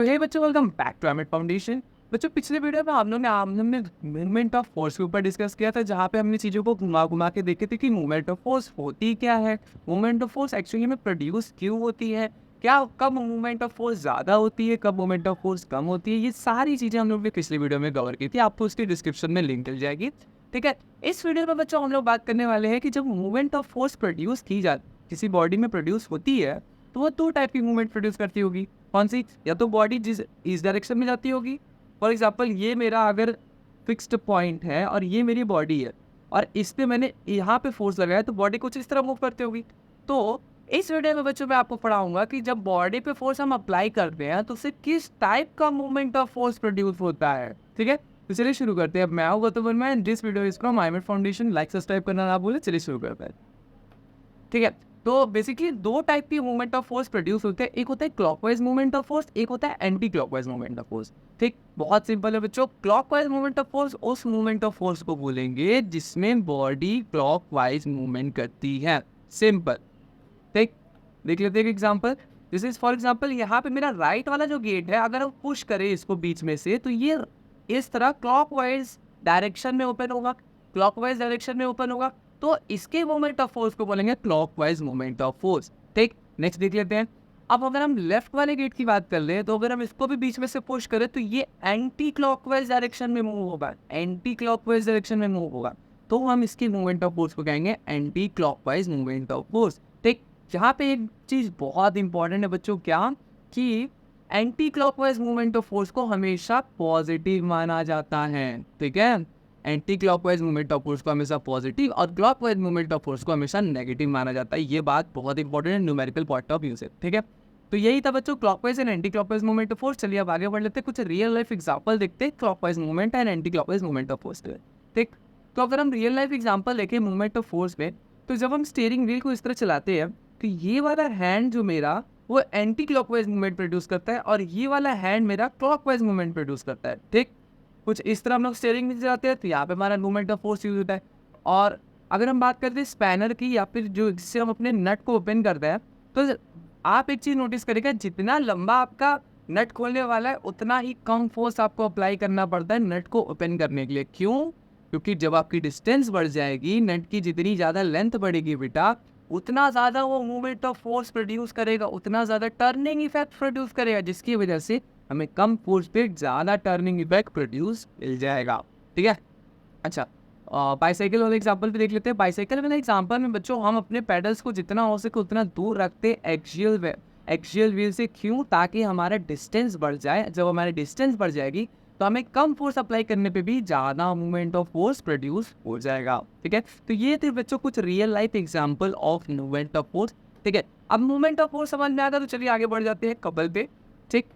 तो हे बच्चों, वेलकम बैक टू एमिट फाउंडेशन। बच्चों, पिछले वीडियो में हम लोग ने मूवमेंट ऑफ फोर्स के ऊपर डिस्कस किया था, जहाँ पे हमने चीज़ों को घुमा घुमा के देखे थे कि मूवमेंट ऑफ फोर्स होती क्या है, मूवमेंट ऑफ फोर्स एक्चुअली में प्रोड्यूस क्यों होती है, क्या कब मूवमेंट ऑफ फोर्स ज़्यादा होती है, कब मूवमेंट ऑफ फोर्स कम होती है। ये सारी चीज़ें हम लोग ने पिछले वीडियो में कवर की थी, आपको उसकी डिस्क्रिप्शन में लिंक मिल जाएगी। ठीक है, इस वीडियो में बच्चों हम लोग बात करने वाले हैं कि जब मूवमेंट ऑफ फोर्स प्रोड्यूस की जाती, किसी बॉडी में प्रोड्यूस होती है, तो वो दो टाइप की मूवमेंट प्रोड्यूस करती होगी। कौन सी? या तो बॉडी जिस इस डायरेक्शन में जाती होगी, फॉर एग्जांपल ये मेरा अगर फिक्स्ड पॉइंट है और ये मेरी बॉडी है और इस पे मैंने यहाँ पे फोर्स लगाया, तो बॉडी कुछ इस तरह मूव करती होगी। तो इस वीडियो में बच्चों मैं आपको पढ़ाऊंगा कि जब बॉडी पे फोर्स हम अप्लाई करते हैं तो उससे किस टाइप का मूवमेंट ऑफ फोर्स प्रोड्यूस होता है। ठीक है, तो चलिए शुरू करते हैं। अब मैं हूं Gautam Verma and this video is from emit foundation. Like subscribe करना ना भूलें। चलिए शुरू करते हैं। ठीक है, तो बेसिकली दो टाइप की मूवमेंट ऑफ फोर्स प्रोड्यूस होते हैं। एक होता है क्लॉकवाइज मूवमेंट ऑफ फोर्स, एक होता है anti clockwise movement of force. ठीक, बहुत सिंपल है बच्चों। क्लॉकवाइज मूवमेंट ऑफ फोर्स उस मूवमेंट ऑफ फोर्स को बोलेंगे जिसमें बॉडी क्लॉकवाइज मूवमेंट करती है। सिंपल। ठीक, देख लेते हैं एक example. This is for example, यहाँ पे मेरा राइट वाला जो गेट है, अगर हम पुश करें इसको बीच में से, तो ये इस तरह क्लॉकवाइज डायरेक्शन में ओपन होगा, क्लॉकवाइज डायरेक्शन में ओपन होगा। तो इसके मोमेंट ऑफ फोर्स को बोलेंगे क्लॉकवाइज मोमेंट ऑफ फोर्स। ठीक, नेक्स्ट देख लेते हैं। अब अगर हम लेफ्ट वाले गेट की बात कर ले, तो अगर हम इसको भी बीच में से पुश करें तो ये एंटी क्लॉकवाइज डायरेक्शन में मूव होगा, एंटी क्लॉकवाइज डायरेक्शन में मूव होगा। तो हम इसकी मूवमेंट ऑफ फोर्स को कहेंगे anti clockwise movement of force. ठीक, यहाँ पे एक चीज़ बहुत इंपॉर्टेंट है बच्चों, क्या कि anti clockwise movement of force को हमेशा पॉजिटिव माना जाता है। ठीक है, anti clockwise movement of force को हमेशा पॉजिटिव और क्लॉकवाइज मूवमेंट ऑफ फोर्स को हमेशा नेगेटिव माना जाता है। ये बात बहुत इंपॉर्टेंट है न्यूमेरिकल पॉइंट ऑफ व्यू से। ठीक है, तो यही था बच्चों clockwise and anti clockwise movement of force. चलिए अब आगे बढ़ लेते हैं, कुछ रियल लाइफ एग्जांपल देखते हैं clockwise movement and anti clockwise movement of force. ठीक, तो अगर हम रियल लाइफ एग्जांपल देखें मूवमेंट ऑफ फोर्स में, तो जब हम स्टीयरिंग व्हील को इस तरह चलाते हैं तो ये वाला हैंड जो मेरा वो एंटी क्लॉकवाइज मूवमेंट प्रोड्यूस करता है और ये वाला हैंड मेरा क्लॉकवाइज मूवमेंट प्रोड्यूस करता है। ठीक, कुछ इस तरह हम लोग स्टीयरिंग व्हील चलाते हैं तो यहाँ पे हमारा मूवमेंट ऑफ फोर्स यूज होता है। और अगर हम बात करते हैं स्पैनर की, या फिर जो जिससे हम अपने नट को ओपन करते हैं, तो आप एक चीज़ नोटिस करेगा, जितना लंबा आपका नट खोलने वाला है उतना ही कम फोर्स आपको अप्लाई करना पड़ता है नट को ओपन करने के लिए। क्यों? क्योंकि जब आपकी डिस्टेंस बढ़ जाएगी, नट की जितनी ज़्यादा लेंथ बढ़ेगी बेटा, उतना ज़्यादा वो मूवमेंट ऑफ फोर्स प्रोड्यूस करेगा, उतना ज़्यादा टर्निंग इफेक्ट प्रोड्यूस करेगा, जिसकी वजह से हमें कम फोर्स पे ज़्यादा टर्निंग इफेक्ट प्रोड्यूस मिल जाएगा। ठीक है, अच्छा बाईसाइकिल वाले एग्जांपल पे देख लेते हैं। बाईसाइकिल वाले एग्जांपल में बच्चों हम अपने पैडल्स को जितना हो सके उतना दूर रखते हैं एक्सियल व्हील से। क्यों? ताकि हमारा डिस्टेंस बढ़ जाए। जब हमारी डिस्टेंस बढ़ जाएगी तो हमें कम फोर्स अप्लाई करने पे भी ज़्यादा मूवमेंट ऑफ फोर्स प्रोड्यूस हो जाएगा। ठीक है, तो ये थे बच्चों कुछ real life example of movement of force. ठीक है, अब मूवमेंट ऑफ फोर्स समझ में आता, तो चलिए आगे बढ़ जाते हैं कपल पे। ठीक,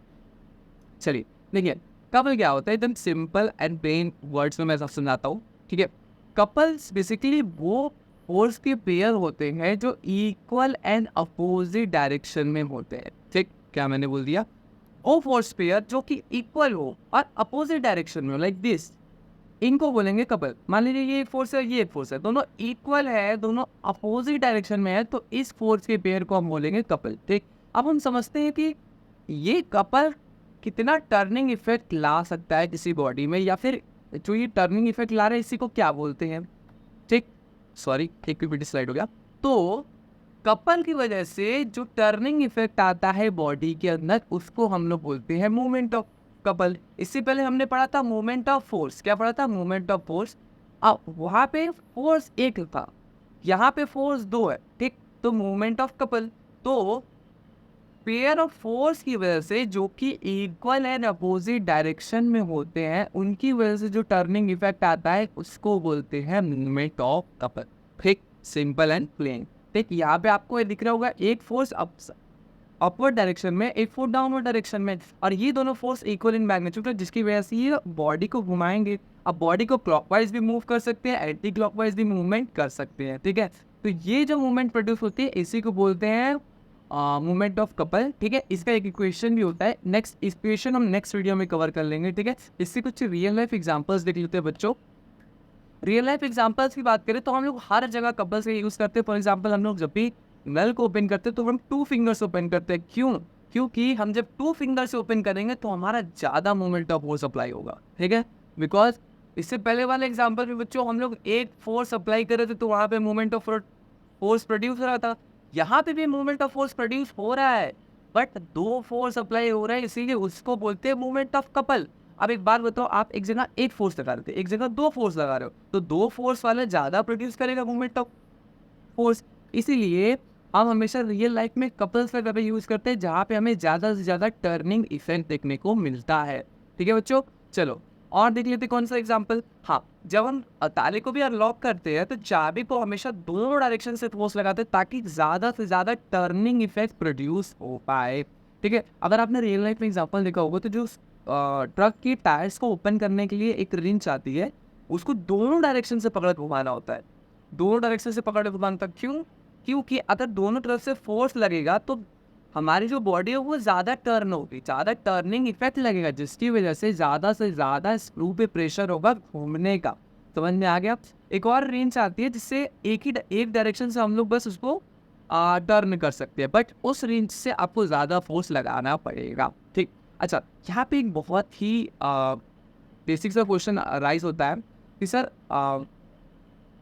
चलिए देखिए कपल क्या होता है, एकदम सिंपल एंड प्लेन वर्ड्स में मैं सब समझाता हूँ। ठीक है, कपल्स बेसिकली वो फोर्स के पेयर होते हैं जो इक्वल एंड अपोजिट डायरेक्शन में होते हैं। ठीक, क्या मैंने बोल दिया? वो फोर्स पेयर जो कि इक्वल हो और अपोजिट डायरेक्शन में हो, लाइक दिस, इनको बोलेंगे कपल। मान लीजिए ये एक फोर्स है, ये एक फोर्स है, दोनों इक्वल है, दोनों अपोजिट डायरेक्शन में है, तो इस फोर्स के पेयर को हम बोलेंगे कपल। ठीक, अब हम समझते हैं कि ये कपल कितना टर्निंग इफेक्ट ला सकता है किसी बॉडी में, या फिर जो ये टर्निंग इफेक्ट ला रहे हैं इसी को क्या बोलते हैं। ठीक, सॉरी एक पीपीटी स्लाइड हो गया। तो कपल की वजह से जो टर्निंग इफेक्ट आता है बॉडी के अंदर, उसको हम लोग बोलते हैं मूवमेंट ऑफ कपल। इससे पहले हमने पढ़ा था मूवमेंट ऑफ फोर्स। क्या पढ़ा था? Movement of force. अब वहाँ पे फोर्स एक था, यहाँ पे फोर्स दो है। ठीक, तो मूवमेंट ऑफ कपल। तो पेयर ऑफ फोर्स की वजह से जो कि इक्वल एंड अपोजिट डायरेक्शन में होते हैं, उनकी वजह से जो टर्निंग इफेक्ट आता है उसको बोलते हैं मूवमेंट ऑफ कपल। ठीक, सिंपल एंड प्लेन। ठीक, यहाँ पे आपको ये दिख रहा होगा, एक फोर्स अपवर्ड डायरेक्शन में, एक फोर्स डाउनवर्ड डायरेक्शन में, और ये दोनों फोर्स इक्वल इन मैग्नीट्यूड है, जिसकी वजह से ये बॉडी को घुमाएंगे। अब बॉडी को क्लॉकवाइज भी मूव कर सकते हैं, एंटी क्लॉकवाइज भी मूवमेंट कर सकते हैं। ठीक है, तो ये जो मूवमेंट प्रोड्यूस होती है इसी को बोलते हैं मूवमेंट ऑफ कपल। ठीक है, इसका एक इक्वेशन भी होता है, नेक्स्ट इक्वेशन हम नेक्स्ट वीडियो में कवर कर लेंगे। ठीक है, इससे कुछ रियल लाइफ एग्जांपल्स देख लेते हैं बच्चों। रियल लाइफ एग्जांपल्स की बात करें तो हम लोग हर जगह कपल्स का यूज़ करते हैं। फॉर एग्जांपल हम लोग जब भी नल को ओपन करते हैं तो हम 2 फिंगर्स ओपन करते हैं। क्यों? क्योंकि हम जब 2 फिंगर से ओपन करेंगे तो हमारा ज़्यादा मोमेंट ऑफ फोर्स अप्लाई होगा, ठीक है। बिकॉज इससे पहले वाले एग्जांपल में बच्चों हम लोग एक फोर्स अप्लाई कर रहे थे तो वहाँ पे मोमेंट ऑफ फोर्स प्रोड्यूस हो रहा था, यहाँ पे भी मोमेंट ऑफ फोर्स प्रोड्यूस हो रहा है, बट 2 फोर्स अप्लाई हो रहा है, इसीलिए उसको बोलते हैं मोमेंट ऑफ कपल। अब एक बात बताओ, आप एक जगह एक फोर्स लगा रहे थे, एक जगह 2 फोर्स लगा रहे हो, तो 2 फोर्स वाला ज़्यादा प्रोड्यूस करेगा मोमेंट ऑफ फोर्स। इसीलिए हम हमेशा रियल लाइफ में कपल्स का वेपर यूज़ करते हैं जहाँ पे हमें ज़्यादा से ज़्यादा टर्निंग इफेक्ट देखने को मिलता है, ठीक है बच्चों। चलो और देख लेते कौन सा एग्जाम्पल। हाँ, जब हम ताले को भी अनलॉक करते हैं तो चाबी को हमेशा दोनों डायरेक्शन से फोर्स लगाते हैं ताकि ज़्यादा से ज़्यादा टर्निंग इफेक्ट प्रोड्यूस हो पाए, ठीक है। अगर आपने रियल लाइफ में एग्जाम्पल देखा होगा तो जो ट्रक की टायर्स को ओपन करने के लिए एक रिंच आती है, उसको दोनों डायरेक्शन से पकड़ घुमाना होता है, दोनों डायरेक्शन से पकड़ घुमाना होता है। क्यों? क्योंकि अगर दोनों तरफ से फोर्स लगेगा तो हमारी जो बॉडी है वो ज़्यादा टर्न होगी, ज़्यादा टर्निंग इफेक्ट लगेगा, जिसकी वजह से ज़्यादा स्क्रू पे प्रेशर होगा घूमने का। समझ में आ गया? एक और रेंज आती है जिससे एक डायरेक्शन से हम लोग बस उसको टर्न कर सकते हैं, बट उस रेंज से आपको ज़्यादा फोर्स लगाना पड़ेगा, ठीक। अच्छा, यहाँ पे एक बहुत ही बेसिक सा क्वेश्चन राइज होता है कि सर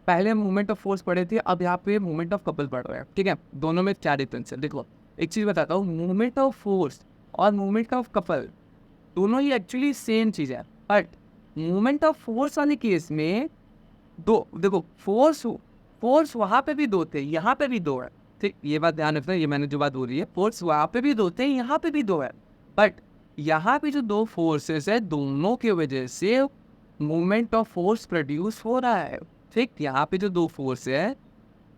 पहले मोमेंट ऑफ फोर्स पढ़े थे, अब यहाँ पे मोमेंट ऑफ कपल पढ़ रहे हैं, ठीक है। दोनों में क्या डिफरेंस है? देखो, एक चीज़ बताता हूँ, मोमेंट ऑफ फोर्स और मोमेंट ऑफ कपल दोनों ही एक्चुअली सेम चीज़ है, बट मोमेंट ऑफ फोर्स वाले केस में देखो फोर्स वहाँ पे भी 2 थे, यहाँ पे भी 2 है, ठीक। ये बात ध्यान रखना, ये मैंने जो बात बोली है, फोर्स वहाँ पे भी 2 थे, यहाँ पे भी 2 है, बट यहाँ पे जो 2 फोर्सेस है दोनों की वजह से मोमेंट ऑफ फोर्स प्रोड्यूस हो रहा है, ठीक। यहाँ पे जो 2 फोर्स है,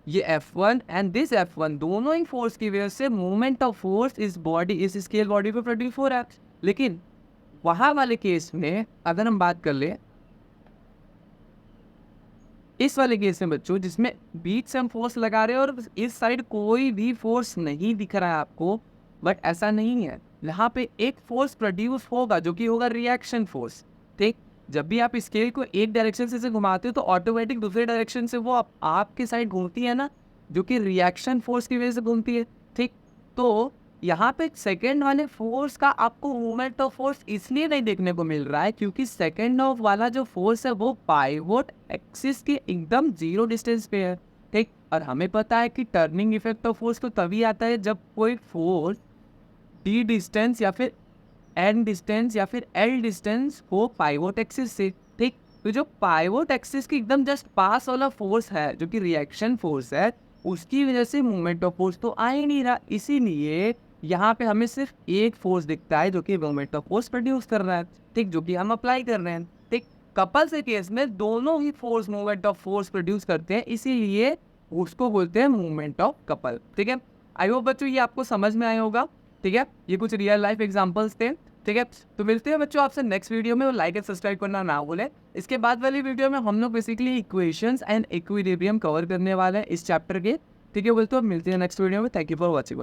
ये F1 एंड दिस F1, दोनों ही फोर्स की वजह से मोमेंट ऑफ फोर्स इस स्केल बॉडी पे प्रोड्यूस हो रहा है। लेकिन वहाँ वाले केस में अगर हम बात कर ले, इस वाले केस में बच्चों जिसमें बीच से हम फोर्स लगा रहे हैं और इस साइड कोई भी फोर्स नहीं दिख रहा है आपको, बट ऐसा नहीं है, यहाँ पे एक फोर्स प्रोड्यूस होगा जो कि होगा रिएक्शन फोर्स, ठीक। जब भी आप स्केल को एक डायरेक्शन से घुमाते हो तो ऑटोमेटिक दूसरे डायरेक्शन से वो आपके साइड घूमती है ना, जो कि रिएक्शन फोर्स की वजह से घूमती है, ठीक। तो यहाँ पे सेकेंड वाले फोर्स का आपको मूवमेंट ऑफ फोर्स इसलिए नहीं देखने को मिल रहा है क्योंकि सेकेंड ऑफ वाला जो फोर्स है वो पाइवोट एक्सिस के एकदम 0 डिस्टेंस पे है, ठीक। और हमें पता है कि टर्निंग इफेक्ट ऑफ फोर्स तो तभी आता है जब कोई फोर्स डी डिस्टेंस या फिर एन डिस्टेंस या फिर एल डिस्टेंस हो पाइवोट एक्सिस से, ठीक। तो जो पाइवोट एक्सिस की एकदम जस्ट पास वाला फोर्स है जो कि रिएक्शन फोर्स है, उसकी वजह से मूवमेंट ऑफ फोर्स तो आ ही नहीं रहा, इसीलिए यहाँ पे हमें सिर्फ एक फोर्स दिखता है जो कि मूवमेंट ऑफ फोर्स प्रोड्यूस कर रहा है, ठीक, जो कि हम अप्लाई कर रहे हैं, ठीक। कपल से केस में दोनों ही force movement of force produce करते हैं, इसीलिए उसको बोलते हैं मूवमेंट ऑफ कपल, ठीक है। आई होप बच्चों ये आपको समझ में आया होगा, ठीक है। ये कुछ रियल लाइफ एग्जांपल्स थे, ठीक है। तो मिलते हैं बच्चों आपसे नेक्स्ट वीडियो में, और लाइक एंड सब्सक्राइब करना ना भूलें। इसके बाद वाली वीडियो में हम लोग basically equations and equilibrium cover करने वाले हैं इस चैप्टर के, ठीक है। बोलते हैं मिलते हैं नेक्स्ट वीडियो में। Thank you for watching.